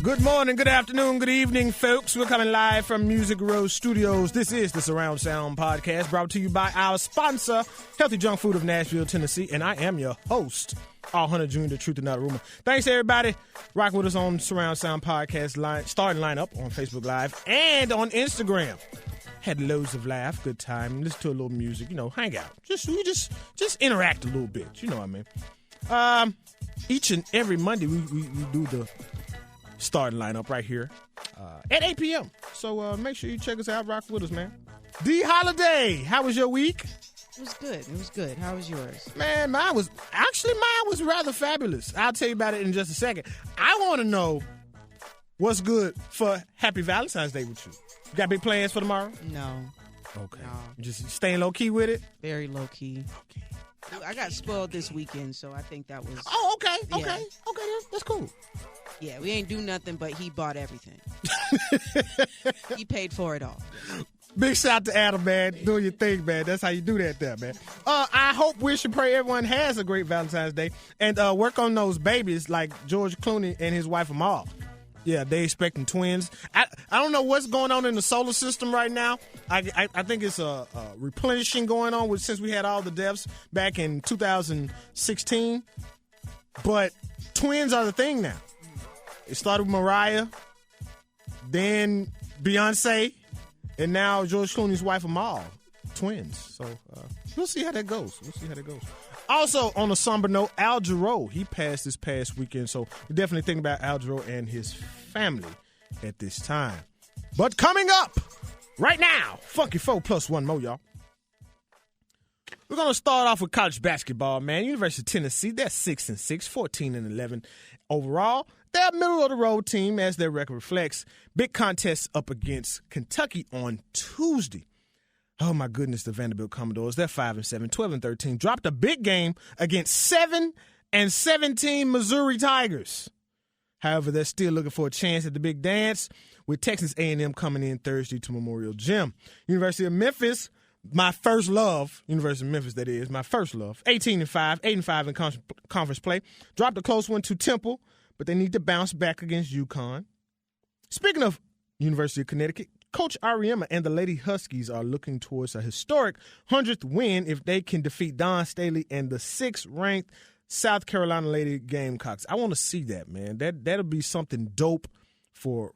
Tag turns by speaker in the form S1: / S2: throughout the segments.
S1: Good morning, good afternoon, good evening, folks. We're coming live from Music Row Studios. This is the Surround Sound Podcast, brought to you by our sponsor, Healthy Junk Food of Nashville, Tennessee. And I am your host, All Hunter Jr., the truth and not a rumor. Thanks, everybody. Rock with us on Surround Sound Podcast starting lineup on Facebook Live and on Instagram. Had loads of laugh, good time, listen to a little music, hang out. Just interact a little bit, you know what I mean. Each and every Monday we do the starting lineup right here at 8 p.m. So make sure you check us out, rock with us, man. D Holiday, how was your week?
S2: It was good. It was good. How was yours?
S1: Man, mine was rather fabulous. I'll tell you about it in just a second. I want to know what's good for Happy Valentine's Day with you. You got big plans for tomorrow?
S2: No.
S1: Okay.
S2: No.
S1: Just staying low key with it?
S2: Very low key.
S1: Okay.
S2: I got spoiled this weekend, so I think that was...
S1: Oh, okay.
S2: Yeah.
S1: Okay, that's cool.
S2: Yeah, we ain't do nothing, but he bought everything. He paid for it all.
S1: Big shout to Adam, man. Doing your thing, man. That's how you do that there, man. I hope, wish, and pray everyone has a great Valentine's Day. And work on those babies like George Clooney and his wife Amal. Yeah, they expecting twins. I don't know what's going on in the solar system right now. I think it's a replenishing going on since we had all the deaths back in 2016. But twins are the thing now. It started with Mariah, then Beyonce, and now George Clooney's wife Amal. Twins. So we'll see how that goes. Also, on a somber note, Al Jarreau, he passed this past weekend, so we're definitely thinking about Al Jarreau and his family at this time. But coming up right now, Funky 4 plus one more, y'all. We're going to start off with college basketball, man. University of Tennessee, they're 6-6, 14-11 overall. They're a middle-of-the-road team, as their record reflects. Big contest up against Kentucky on Tuesday. Oh, my goodness, the Vanderbilt Commodores, they're 5-7, 12-13. Dropped a big game against 7-17 Missouri Tigers. However, they're still looking for a chance at the big dance, with Texas A&M coming in Thursday to Memorial Gym. University of Memphis, my first love, University of Memphis, that is, my first love, 18-5, 8-5 in conference play. Dropped a close one to Temple, but they need to bounce back against UConn. Speaking of University of Connecticut, Coach Ariema and the Lady Huskies are looking towards a historic 100th win if they can defeat Don Staley and the 6th-ranked South Carolina Lady Gamecocks. I want to see that, man. That'll be something dope for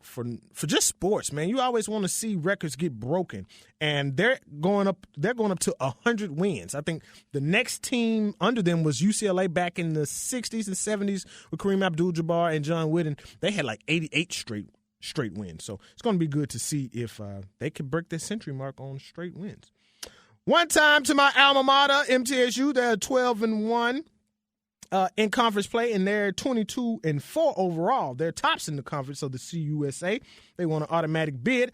S1: just sports, man. You always want to see records get broken, and they're going up to 100 wins. I think the next team under them was UCLA back in the 60s and 70s with Kareem Abdul-Jabbar and John Wooden. They had like 88 straight wins. So it's going to be good to see if they can break their century mark on straight wins. One time to my alma mater, MTSU. They're 12-1 in conference play, and they're 22-4 overall. They're tops in the conference of the CUSA. They want an automatic bid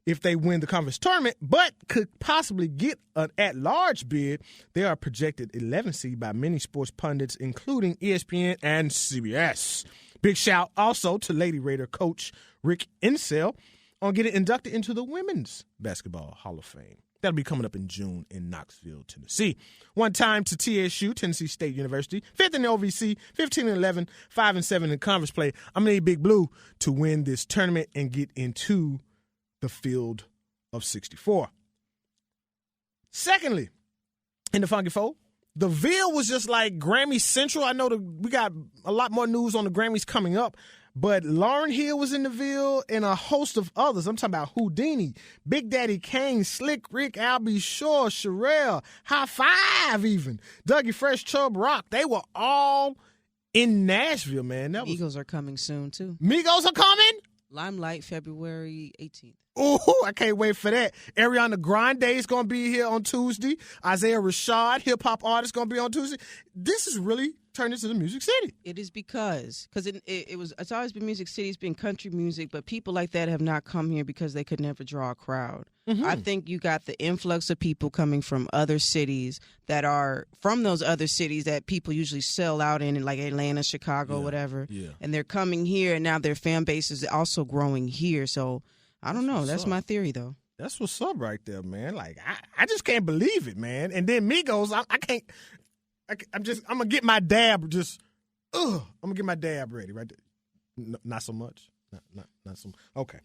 S1: if they win the conference tournament, but could possibly get an at-large bid. They are projected 11th seed by many sports pundits, including ESPN and CBS. Big shout also to Lady Raider coach Rick Insell on getting inducted into the Women's Basketball Hall of Fame. That'll be coming up in June in Knoxville, Tennessee. One time to TSU, Tennessee State University, 5th in the OVC, 15-11, 5-7 in conference play. I'm going to need Big Blue to win this tournament and get into the field of 64. Secondly, in the Funky Four, the Ville was just like Grammy Central. I know we got a lot more news on the Grammys coming up, but Lauryn Hill was in the Ville and a host of others. I'm talking about Houdini, Big Daddy Kane, Slick Rick, Albie Shore, Sherelle, High Five even, Dougie Fresh, Chubb Rock. They were all in Nashville, man.
S2: Migos are coming soon, too.
S1: Migos are coming?
S2: Limelight, February 18th.
S1: Oh, I can't wait for that. Ariana Grande is going to be here on Tuesday. Isaiah Rashad, hip-hop artist, going to be on Tuesday. This is really turned into the Music City.
S2: It is because it's always been Music City. It's been country music, but people like that have not come here because they could never draw a crowd. Mm-hmm. I think you got the influx of people coming from other cities that are from those other cities that people usually sell out in like Atlanta, Chicago, whatever. Yeah. And they're coming here, and now their fan base is also growing here. So I don't know. That's my theory, though.
S1: That's what's up right there, man. Like, I just can't believe it, man. And then Migos, I can't. I'm gonna get my dab I'm gonna get my dab ready right there. Not so much. Not some. Okay.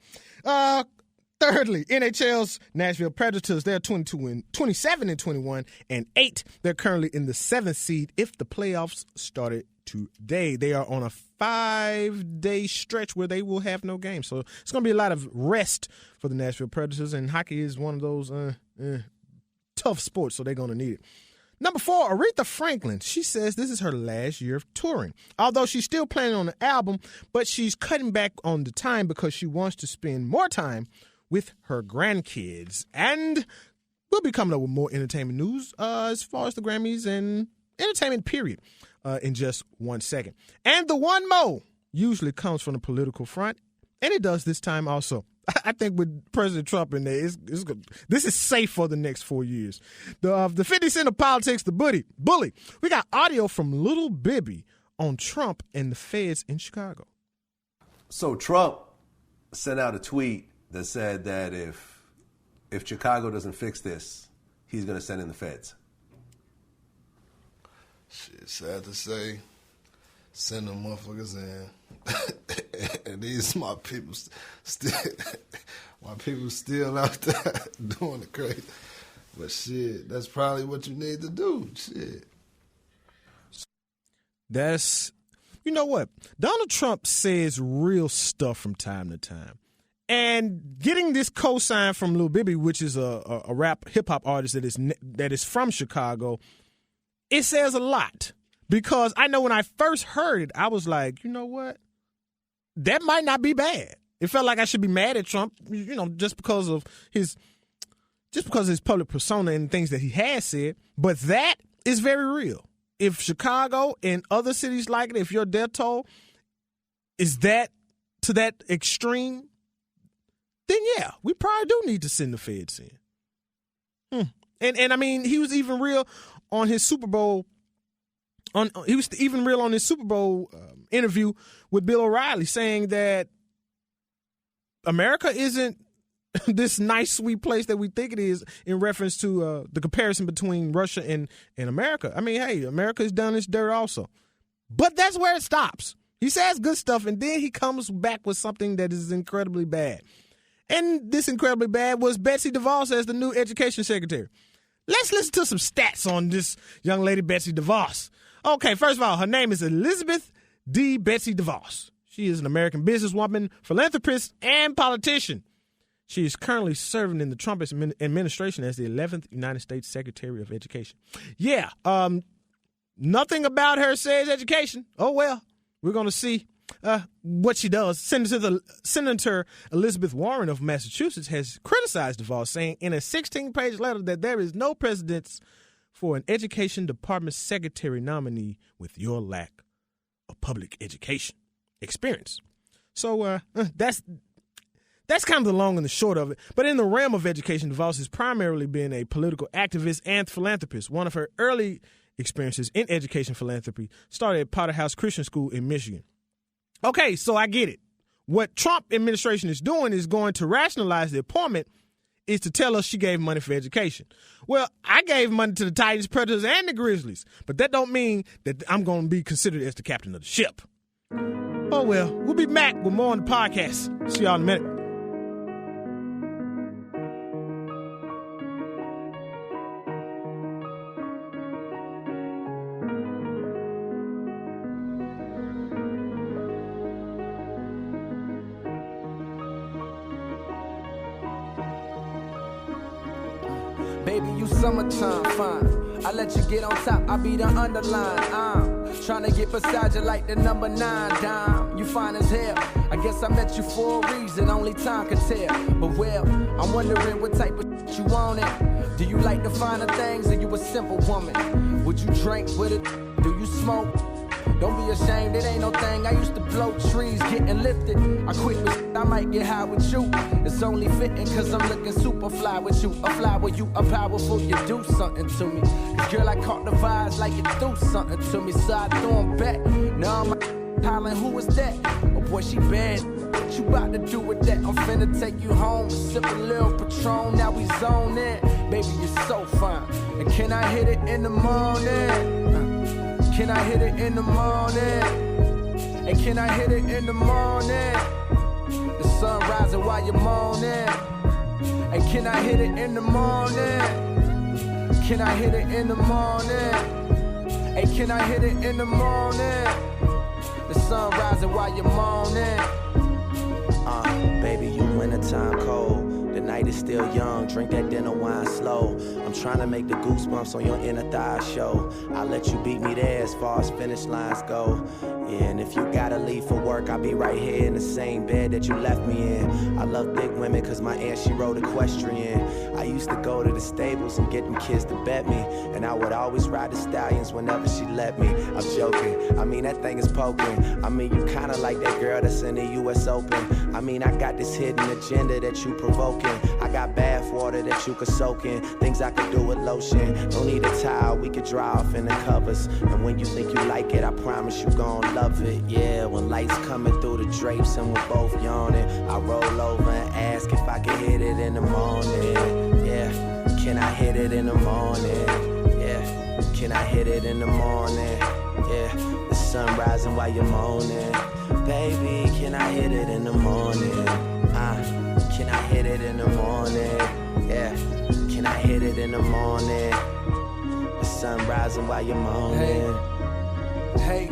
S1: Thirdly, NHL's Nashville Predators, they're 27-21 and 8. They're currently in the 7th seed if the playoffs started today. They are on a 5-day stretch where they will have no games. So it's going to be a lot of rest for the Nashville Predators, and hockey is one of those tough sports, so they're going to need it. Number 4, Aretha Franklin. She says this is her last year of touring. Although she's still planning on an album, but she's cutting back on the time because she wants to spend more time with her grandkids. And we'll be coming up with more entertainment news as far as the Grammys and entertainment period in just 1 second. And the one more usually comes from the political front, and it does this time also. I think with President Trump in there, this is safe for the next 4 years. The 50 Cent of politics, the bully. We got audio from Little Bibby on Trump and the feds in Chicago.
S3: So Trump sent out a tweet that said that if Chicago doesn't fix this, he's going to send in the feds.
S4: Shit, sad to say, send them motherfuckers in. And these my people still out there doing the crazy. But shit, that's probably what you need to do. Shit.
S1: You know what? Donald Trump says real stuff from time to time. And getting this cosign from Lil Bibby, which is a rap hip-hop artist that is from Chicago, it says a lot. Because I know when I first heard it, I was like, you know what? That might not be bad. It felt like I should be mad at Trump, just because of his public persona and things that he has said. But that is very real. If Chicago and other cities like it, if your death toll is that to that extreme, then yeah, we probably do need to send the feds in. And I mean, he was even real on his Super Bowl. He was even real on his Super Bowl interview with Bill O'Reilly, saying that America isn't this nice, sweet place that we think it is, in reference to the comparison between Russia and America. I mean, hey, America has done its dirt also. But that's where it stops. He says good stuff, and then he comes back with something that is incredibly bad. And this incredibly bad was Betsy DeVos as the new education secretary. Let's listen to some stats on this young lady, Betsy DeVos. Okay, first of all, her name is Elizabeth D. Betsy DeVos. She is an American businesswoman, philanthropist, and politician. She is currently serving in the Trump administration as the 11th United States Secretary of Education. Yeah, nothing about her says education. Oh, well, we're going to see what she does. Senator Elizabeth Warren of Massachusetts has criticized DeVos, saying in a 16-page letter that there is no precedence for an education department secretary nominee with your lack of public education experience. So that's kind of the long and the short of it. But in the realm of education, DeVos has primarily been a political activist and philanthropist. One of her early experiences in education philanthropy started at Potter House Christian School in Michigan. Okay, so I get it. What Trump administration is doing is going to rationalize the appointment is to tell us she gave money for education. Well, I gave money to the Titans, Predators, and the Grizzlies, but that don't mean that I'm going to be considered as the captain of the ship. Oh, well, we'll be back with more on the podcast. See y'all in a minute.
S5: Baby, you summertime fine. I let you get on top, I be the underline. I'm trying to get beside you like the number 9 dime. You fine as hell. I guess I met you for a reason, only time can tell. But well, I'm wondering what type of shit you want it. Do you like the finer things or you a simple woman? Would you drink with it? Do you smoke? Don't be ashamed, it ain't no thing. I used to blow trees, getting lifted. I quit with I might get high with you. It's only fitting cause I'm looking super fly with you. A fly with you, a powerful, you do something to me. Cause girl, I caught the vibes like you do something to me. So I threw them back. Now I'm hollering, who is that? Oh boy, she bad. What you about to do with that? I'm finna take you home, sip a little Patron, now we zone in. Baby, you're so fine. And can I hit it in the morning? Can I hit it in the morning? And can I hit it in the morning? sun rising while you're moaning. Hey, can I hit it in the morning? Can I hit it in the morning? Hey, can I hit it in the morning? The sun rising while you're moaning.
S6: Baby, you wintertime cold. The night is still young, drink that dinner wine slow. I'm trying to make the goosebumps on your inner thigh show. I'll let you beat me there as far as finish lines go. Yeah, and if you gotta leave for work, I'll be right here in the same bed that you left me in. I love thick women cause my aunt, she rode equestrian. I used to go to the stables and get them kids to bet me. And I would always ride the stallions whenever she let me. I'm joking, I mean that thing is poking. I mean you kinda like that girl that's in the US Open. I mean I got this hidden agenda that you provoking. I got bath water that you could soak in. Things I could do with lotion. Don't need a towel, we could dry off in the covers. And when you think you like it, I promise you gon' love it. Yeah, when lights coming through the drapes and we're both yawning, I roll over and ask if I can hit it in the morning. Yeah, can I hit it in the morning? Yeah, can I hit it in the morning? Yeah, the sun rising while you're moaning. Baby, can I hit it in the morning? Can I hit it in the morning? Yeah, can I hit it in the morning? The sun rising while you're moaning.
S5: Hey,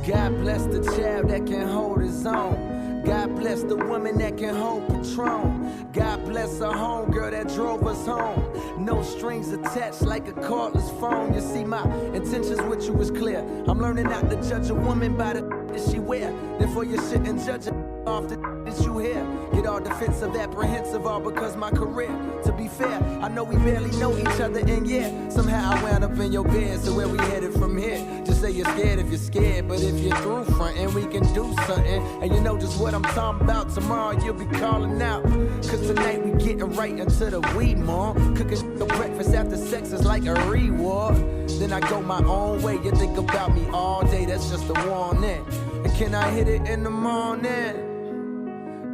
S5: God bless the child that can hold his own. God bless the woman that can hold Patron. God bless her homegirl that drove us home. No strings attached like a cordless phone. You see, my intentions with you is clear. I'm learning not to judge a woman by the that she wear. Therefore you shouldn't judge her off the that you hear. Get all defensive, apprehensive, all because my career. To be fair, I know we barely know each other, and yeah, somehow I wound up in your bed. So where we headed from here? Just say you're scared if you're scared, but if you're through frontin', we can do something. And you know just what I'm talking about. Tomorrow you'll be calling out, cause tonight we getting right into the weed, mom. Cooking the breakfast after sex is like a reward. Then I go my own way. You think about me all day, that's just a warning. And can I hit it in the morning?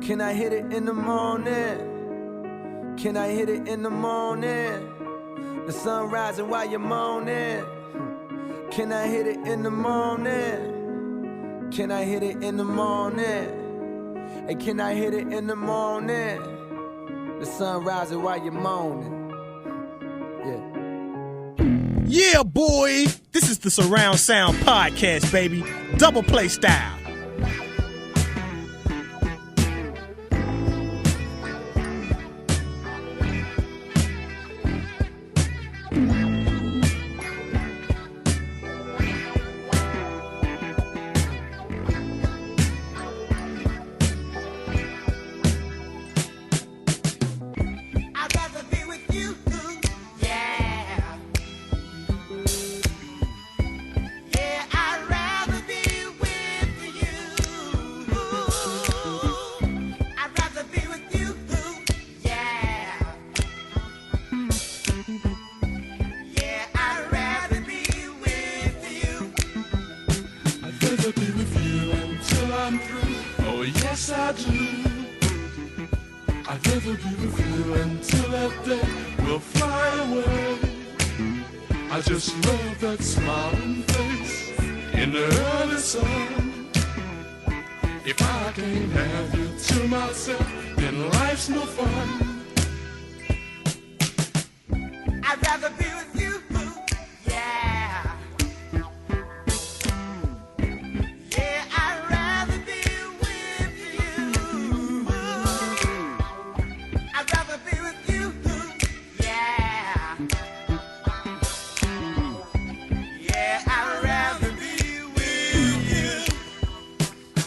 S5: Can I hit it in the morning? Can I hit it in the morning? The sun rising while you're moaning. Can I hit it in the morning? Can I hit it in the morning? Hey, can I hit it in the morning? The sun rising while you're moaning. Yeah.
S1: Yeah, boy. This is the Surround Sound Podcast, baby. Double play style.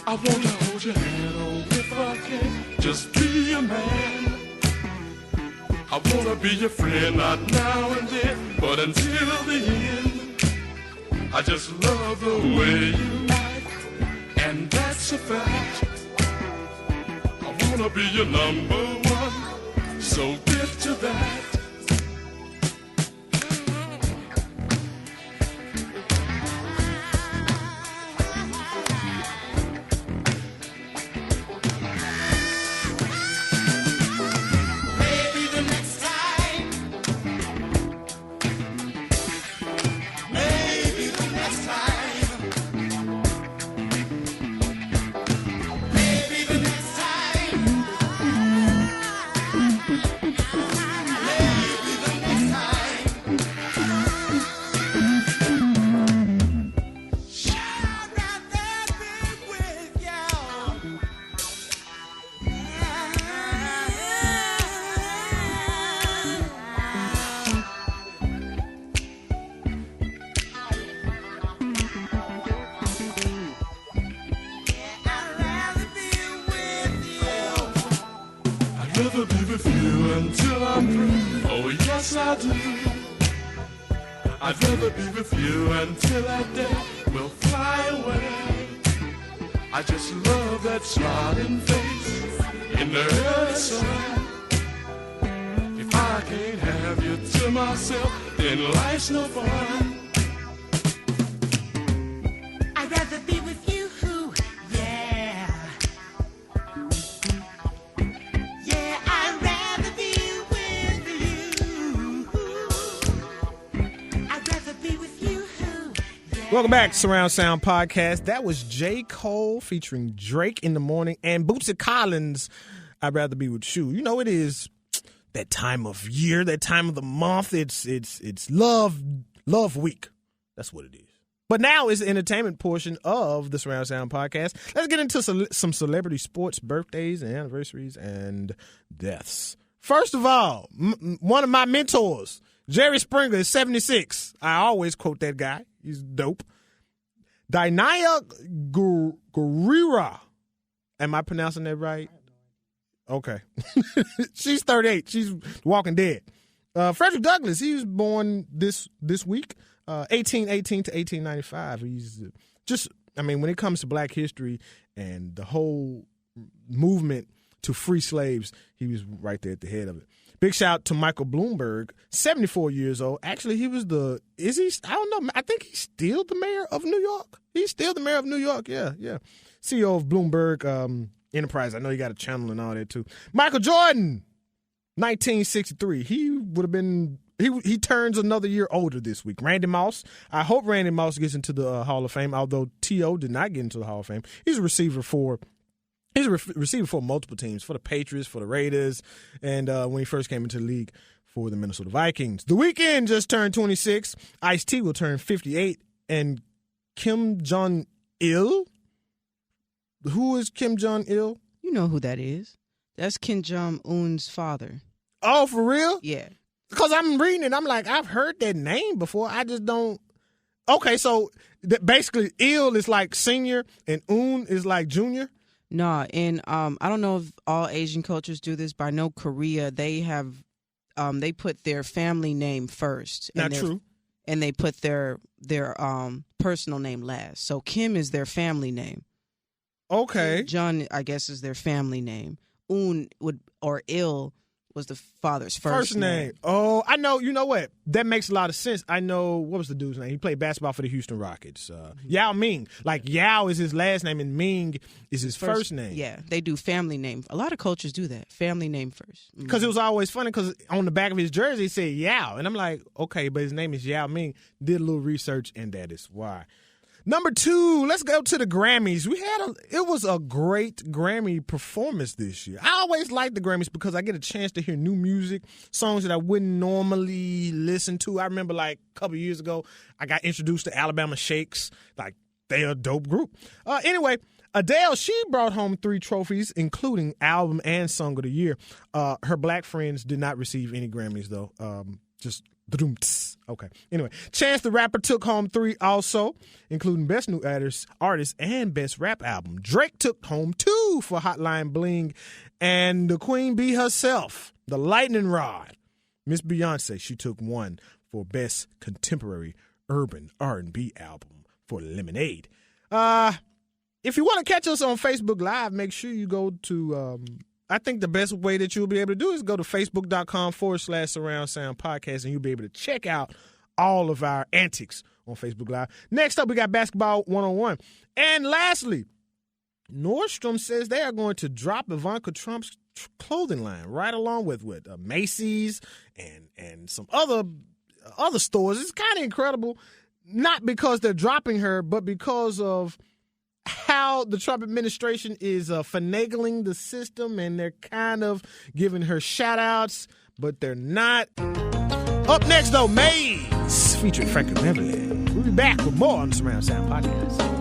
S7: I wanna hold your hand, oh, if I can, just be a man. I wanna be your friend, not now and then, but until the end. I just love the way you act, and that's a fact. I wanna be your number one, so get to that. until I'm through. Oh, yes, I do. I'd rather be with you until that day will fly away. I just love that smiling face in the early sun. If I can't have you to myself, then life's no fun.
S8: I'd rather be with you, yeah. Yeah, I'd rather be with you. I'd rather be with you, yeah.
S1: Welcome back to Surround Sound Podcast. That was J. Cole featuring Drake in the morning and Bootsy Collins, I'd rather be with you. You know, it is that time of year, that time of the month. It's love week. That's what it is. But now is the entertainment portion of the Surround Sound Podcast. Let's get into some celebrity sports, birthdays, and anniversaries, and deaths. First of all, one of my mentors, Jerry Springer, is 76. I always quote that guy. He's dope. Dinaya Gurira. Am I pronouncing that right? Okay. She's 38. She's Walking Dead. Frederick Douglass, he was born this week, 1818 to 1895. He's just, I mean, when it comes to black history and the whole movement to free slaves, he was right there at the head of it. Big shout out to Michael Bloomberg, 74 years old. Actually, he was I don't know. I think he's still the mayor of New York. He's still the mayor of New York. Yeah. CEO of Bloomberg Enterprise. I know you got a channel and all that too. Michael Jordan, 1963. He would have been, he turns another year older this week. Randy Moss. I hope Randy Moss gets into the Hall of Fame, although T.O. did not get into the Hall of Fame. He's a receiver for multiple teams, for the Patriots, for the Raiders, and when he first came into the league for the Minnesota Vikings. The Weeknd just turned 26. Ice-T will turn 58. And Kim Jong-il? Who is Kim Jong-il?
S2: You know who that is. That's Kim Jong-un's father.
S1: Oh, for real?
S2: Yeah.
S1: Because I'm reading it, I'm like, I've heard that name before. I just don't. Okay, so basically, il is like senior and un is like junior?
S2: No, and I don't know if all Asian cultures do this, but I know Korea, they have, they put their family name first.
S1: Not true.
S2: And they put their personal name last. So Kim is their family name.
S1: Okay.
S2: John, I guess, is their family name. Il was the father's first name.
S1: Oh, I know. You know what? That makes a lot of sense. I know. What was the dude's name? He played basketball for the Houston Rockets. Yao Ming. Like, Yao is his last name and Ming is his first name.
S2: Yeah, they do family name. A lot of cultures do that. Family name first.
S1: Because it was always funny because on the back of his jersey it said Yao. And I'm like, okay, but his name is Yao Ming. Did a little research and that is why. Number 2, let's go to the Grammys. It was a great Grammy performance this year. I always like the Grammys because I get a chance to hear new music, songs that I wouldn't normally listen to. I remember like a couple years ago, I got introduced to Alabama Shakes. Like, they're a dope group. Anyway, Adele, she brought home 3 trophies, including Album and Song of the Year. Her black friends did not receive any Grammys, though. Just okay. Anyway, Chance the Rapper took home 3 also, including Best New Artist and Best Rap Album. Drake took home 2 for Hotline Bling, and the Queen Bee herself, the Lightning Rod, Miss Beyonce, she took 1 for Best Contemporary Urban R&B Album for Lemonade. If you want to catch us on Facebook Live, make sure you go to I think the best way that you'll be able to do is go to facebook.com/Surround Sound Podcast, and you'll be able to check out all of our antics on Facebook Live. Next up, we got Basketball 101. And lastly, Nordstrom says they are going to drop Ivanka Trump's clothing line right along with Macy's and some other stores. It's kind of incredible, not because they're dropping her, but because of how the Trump administration is finagling the system, and they're kind of giving her shout-outs, but they're not. Up next, though, Maze, featuring Frankie Beverly. We'll be back with more on the Surround Sound Podcast.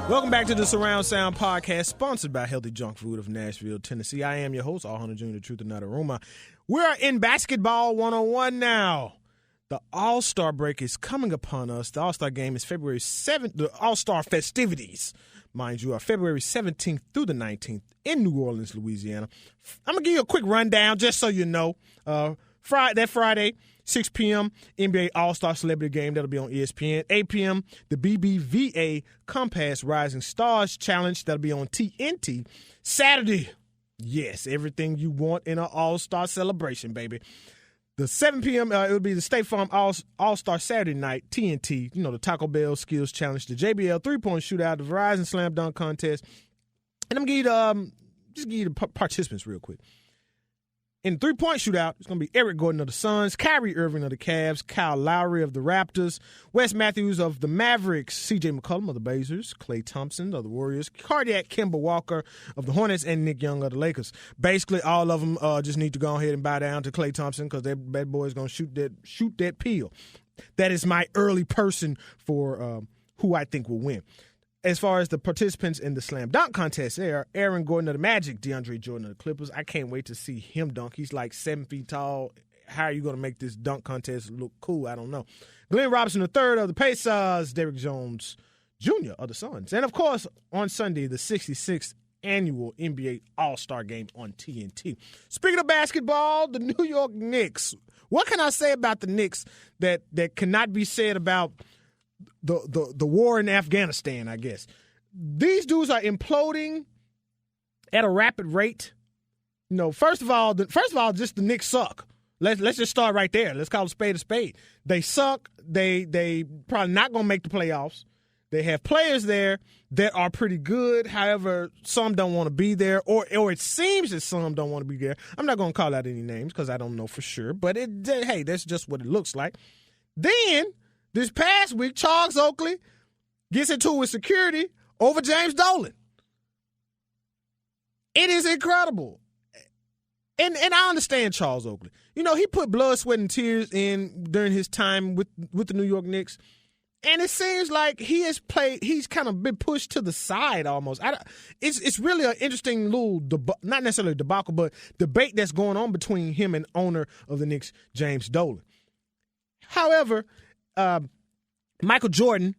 S1: Welcome back to the Surround Sound Podcast, sponsored by Healthy Junk Food of Nashville, Tennessee. I am your host, All Hunter Jr., the truth and not a rumor. We're in Basketball 101 now. The All-Star break is coming upon us. The All-Star game is February 7th. The All-Star festivities, mind you, are February 17th through the 19th in New Orleans, Louisiana. I'm going to give you a quick rundown just so you know. Friday, 6 p.m., NBA All-Star Celebrity Game. That'll be on ESPN. 8 p.m., the BBVA Compass Rising Stars Challenge. That'll be on TNT. Saturday, yes, everything you want in an All-Star celebration, baby. The 7 p.m., it'll be the State Farm All-Star Saturday night, TNT. You know, the Taco Bell Skills Challenge, the JBL three-point shootout, the Verizon Slam Dunk Contest. And I'm going to give you the participants real quick. In the three-point shootout, it's going to be Eric Gordon of the Suns, Kyrie Irving of the Cavs, Kyle Lowry of the Raptors, Wes Matthews of the Mavericks, C.J. McCollum of the Blazers, Klay Thompson of the Warriors, Cardiac Kemba Walker of the Hornets, and Nick Young of the Lakers. Basically, all of them just need to go ahead and bow down to Klay Thompson because that bad boy is going to shoot that peel. That is my early person for who I think will win. As far as the participants in the Slam Dunk Contest, there are Aaron Gordon of the Magic, DeAndre Jordan of the Clippers. I can't wait to see him dunk. He's like 7 feet tall. How are you going to make this dunk contest look cool? I don't know. Glenn Robinson III of the Pacers, Derrick Jones Jr. of the Suns. And, of course, on Sunday, the 66th annual NBA All-Star Game on TNT. Speaking of basketball, the New York Knicks. What can I say about the Knicks that cannot be said about the war in Afghanistan, I guess? These dudes are imploding at a rapid rate. You know, first of all, just the Knicks suck. Let's just start right there. Let's call a spade a spade. They suck. They probably not going to make the playoffs. They have players there that are pretty good. However, some don't want to be there, or it seems that some don't want to be there. I'm not going to call out any names because I don't know for sure. But hey, that's just what it looks like. Then this past week, Charles Oakley gets into it with security over James Dolan. It is incredible. And I understand Charles Oakley. You know, he put blood, sweat, and tears in during his time with the New York Knicks. And it seems like he's kind of been pushed to the side almost. It's really an interesting little, not necessarily debacle, but debate that's going on between him and owner of the Knicks, James Dolan. However, Michael Jordan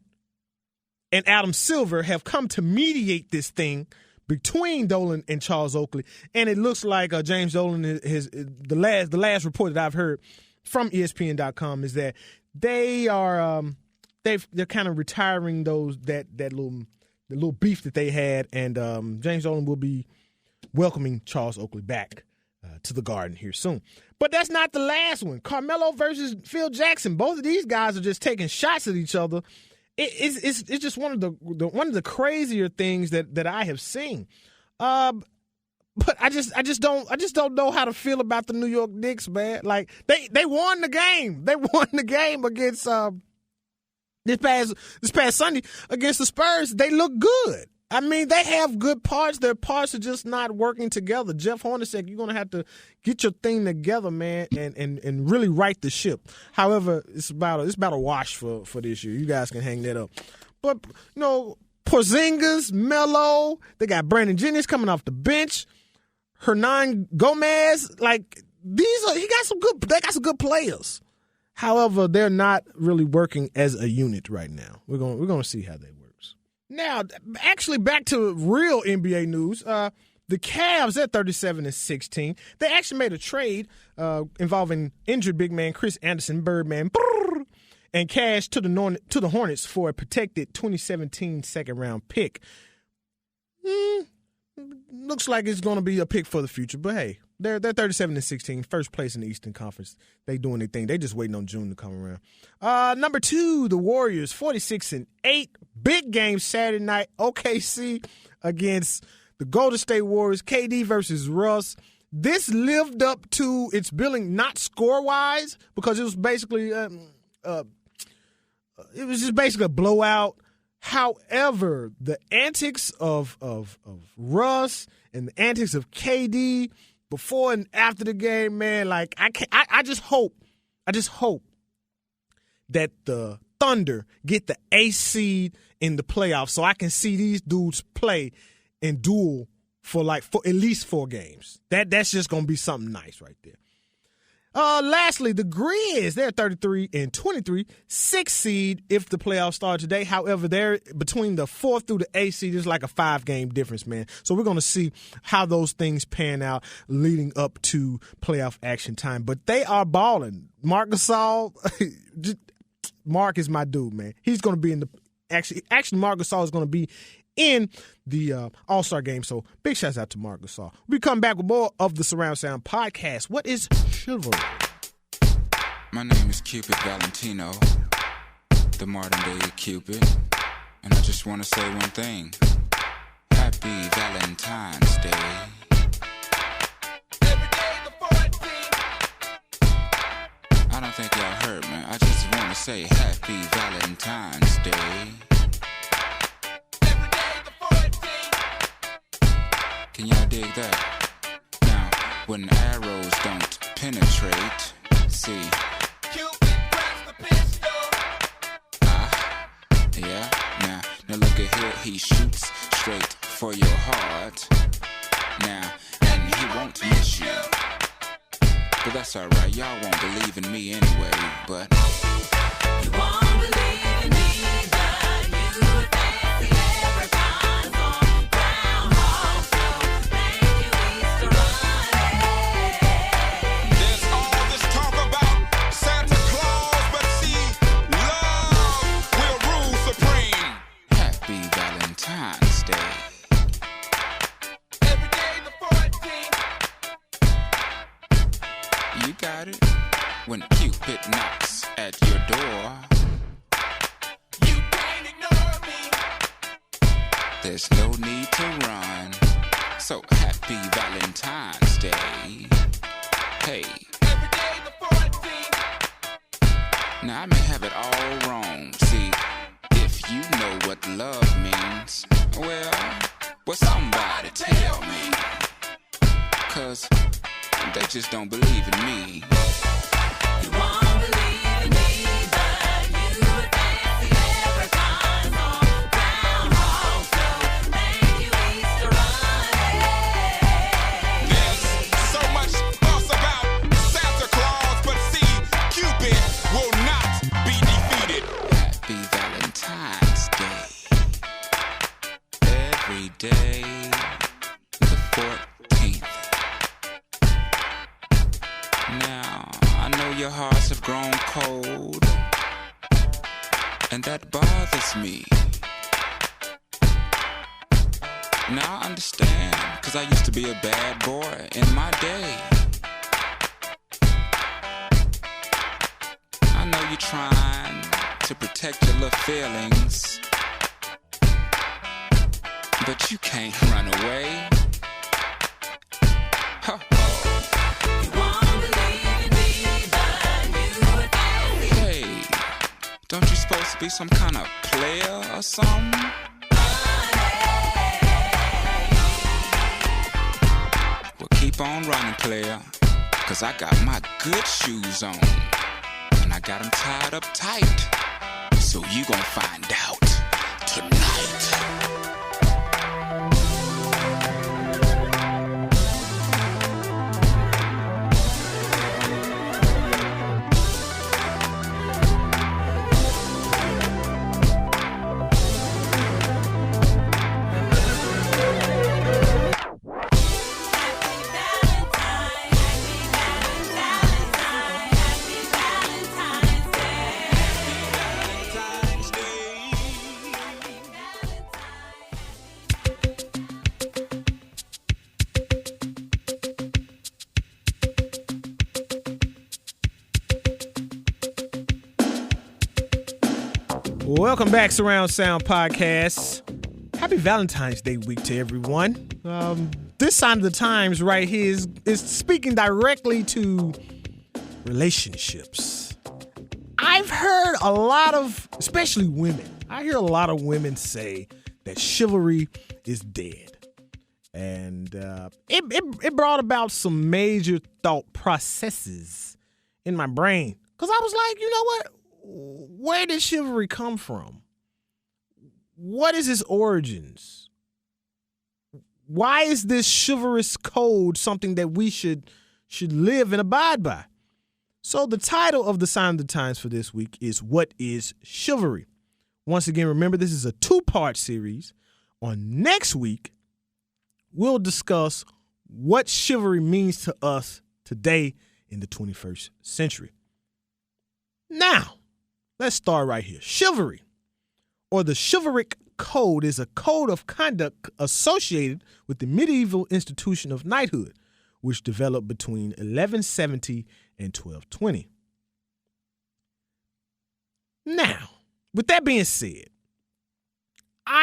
S1: and Adam Silver have come to mediate this thing between Dolan and Charles Oakley, and it looks like James Dolan the last report that I've heard from ESPN.com is that they are they're kind of retiring that little beef that they had, and James Dolan will be welcoming Charles Oakley back to the Garden here soon. But that's not the last one. Carmelo versus Phil Jackson. Both of these guys are just taking shots at each other. It's just one of the crazier things that I have seen. But I just don't know how to feel about the New York Knicks, man. Like they won the game. They won the game against this past Sunday against the Spurs. They look good. I mean, they have good parts. Their parts are just not working together. Jeff Hornacek, you're going to have to get your thing together, man, and really right the ship. However, it's about a wash for this year. You guys can hang that up. But, you know, Porzingis, Melo, they got Brandon Jennings coming off the bench. Hernan Gomez, like they got some good players. However, they're not really working as a unit right now. We're going to see how that works. Now, actually, back to real NBA news. The Cavs at 37-16. They actually made a trade involving injured big man Chris Anderson, Birdman, and cash to the Hornets for a protected 2017 second-round pick. Looks like it's going to be a pick for the future, but hey, they're 37-16, first place in the Eastern Conference. They doing their thing. They just waiting on June to come around. Number 2, the Warriors, 46-8. Big game Saturday night. OKC against the Golden State Warriors. KD versus Russ. This lived up to its billing, not score-wise, because it was basically just basically a blowout. However, the antics of Russ and the antics of KD before and after the game, man, like I just hope that the Thunder get the 8th seed in the playoffs so I can see these dudes play and duel for at least 4 games. That's just going to be something nice right there. Lastly, the Grizz, they're 33-23, 6th seed if the playoffs start today. However, they're between the 4th through the 8th seed. There's like a 5-game difference, man. So we're going to see how those things pan out leading up to playoff action time. But they are balling. Marc Gasol, Mark is my dude, man. He's going to be in the actually Marc Gasol is going to be in the All-Star game. So big shouts out to Marc Gasol. We come back with more of the Surround Sound podcast. What is Chivalry?
S9: My name is Cupid Valentino, the modern day Cupid, and I just want to say one thing. Happy Valentine's Day. I don't think y'all heard me. I just want to say Happy Valentine's Day. Can y'all dig that? Now, when arrows don't penetrate, see. Cupid grabs the pistol. Yeah. Now look at here, he shoots straight for your heart. Now, and he won't miss you. But that's alright, y'all won't believe in me anyway, but you won't believe in me, but you would fancy every time on Groundhog Show. Thank you, Easter Bunny. There's all this talk about Santa Claus, but see, love will rule supreme. Happy Valentine's Day. Every day the 14th. You got it. When Cupid knocks at your door, you can't ignore me. There's no need to run. So happy Valentine's Day. Hey. Every day the 14th. Now I may have it all wrong. See, if you know what love means, well, somebody tell me. 'Cause they just don't believe in me. You won't believe in me, but you would fancy every time on Groundhog Show. Thank you, Easter Bunny. There's so much fuss about Santa Claus, but see, Cupid will not be defeated. Happy Valentine's Day. Every day, the 14th. Now, I know your hearts have grown cold, and that bothers me. Now I understand, 'cause I used to be a bad boy in my day. I know you're trying to protect your little feelings, but you can't run away. Don't you supposed to be some kind of player or something? Well, keep on running, player, 'cause I got my good shoes on, and I got them tied up tight, so you gon' find out tonight.
S1: Welcome back, Surround Sound Podcast. Happy Valentine's Day week to everyone. This sign of the times right here is speaking directly to relationships. I've heard a lot of, especially women, I hear a lot of women say that chivalry is dead. And it brought about some major thought processes in my brain. Because I was like, you know what? where did chivalry come from? What is its origins? Why is this chivalrous code something that we should live and abide by? So the title of the Sign of the Times for this week is What is Chivalry? Once again, remember, this is a 2-part series. On next week, we'll discuss what chivalry means to us today in the 21st century. Now, let's start right here. Chivalry, or the chivalric code, is a code of conduct associated with the medieval institution of knighthood, which developed between 1170 and 1220. Now, with that being said,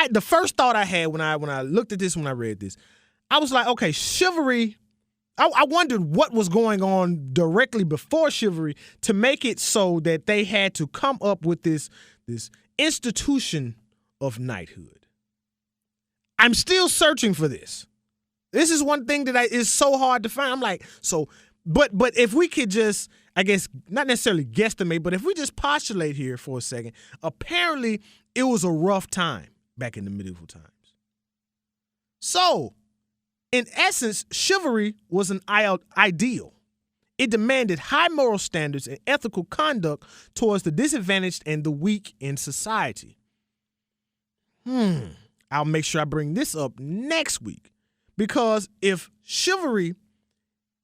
S1: the first thought I had when I looked at this, when I read this, I was like, okay, chivalry. I wondered what was going on directly before chivalry to make it so that they had to come up with this institution of knighthood. I'm still searching for this. This is one thing that is so hard to find. I'm like, but if we could just, I guess, not necessarily guesstimate, but if we just postulate here for a second, apparently it was a rough time back in the medieval times. So, in essence, chivalry was an ideal. It demanded high moral standards and ethical conduct towards the disadvantaged and the weak in society. I'll make sure I bring this up next week, because if chivalry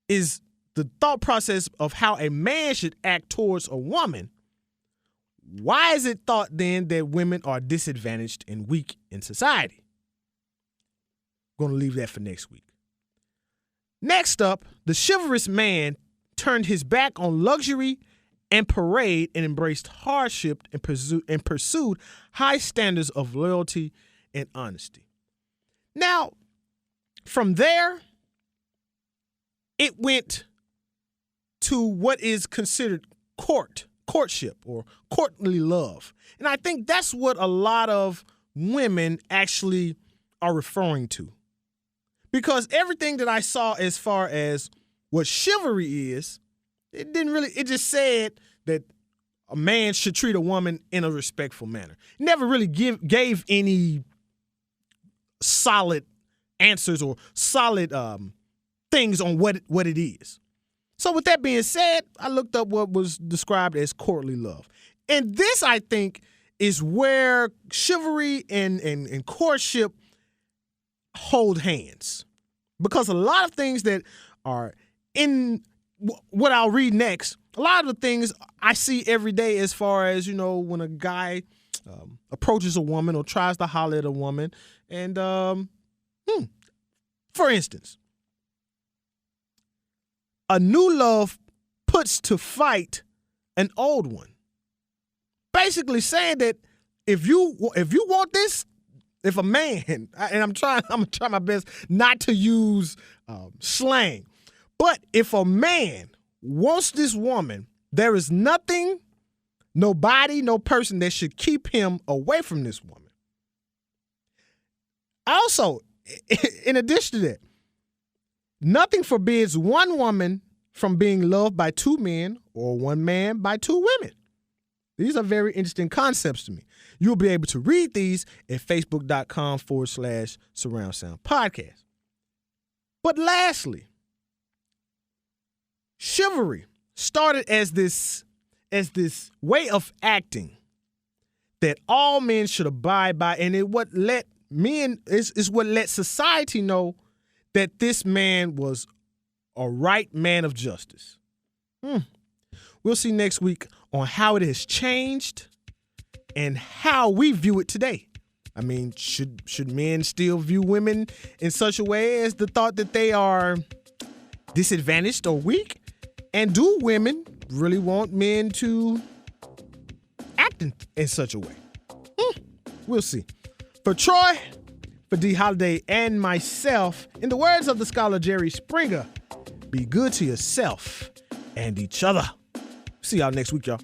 S1: is the thought process of how a man should act towards a woman, why is it thought then that women are disadvantaged and weak in society? I'm going to leave that for next week. Next up, the chivalrous man turned his back on luxury and parade and embraced hardship and pursued high standards of loyalty and honesty. Now, from there, it went to what is considered courtship or courtly love. And I think that's what a lot of women actually are referring to. Because everything that I saw as far as what chivalry is, it just said that a man should treat a woman in a respectful manner. It never really gave any solid answers or solid things on what it is. So with that being said, I looked up what was described as courtly love. And this, I think, is where chivalry and courtship hold hands. Because a lot of things that are in what I'll read next, a lot of the things I see every day as far as, when a guy approaches a woman or tries to holler at a woman. And, for instance, a new love puts to fight an old one. Basically saying that if you want this, if a man, and I'm gonna try my best not to use slang, but if a man wants this woman, there is nothing, nobody, no person that should keep him away from this woman. Also, in addition to that, nothing forbids one woman from being loved by two men or one man by two women. These are very interesting concepts to me. You'll be able to read these at facebook.com/SurroundSoundPodcast. But lastly, chivalry started as this way of acting that all men should abide by, and it what let society know that this man was a right man of justice. We'll see next week on how it has changed and how we view it today. I mean, should men still view women in such a way as the thought that they are disadvantaged or weak? And do women really want men to act in such a way? We'll see. For Troy, for D. Holiday, and myself, in the words of the scholar Jerry Springer, be good to yourself and each other. See y'all next week, y'all.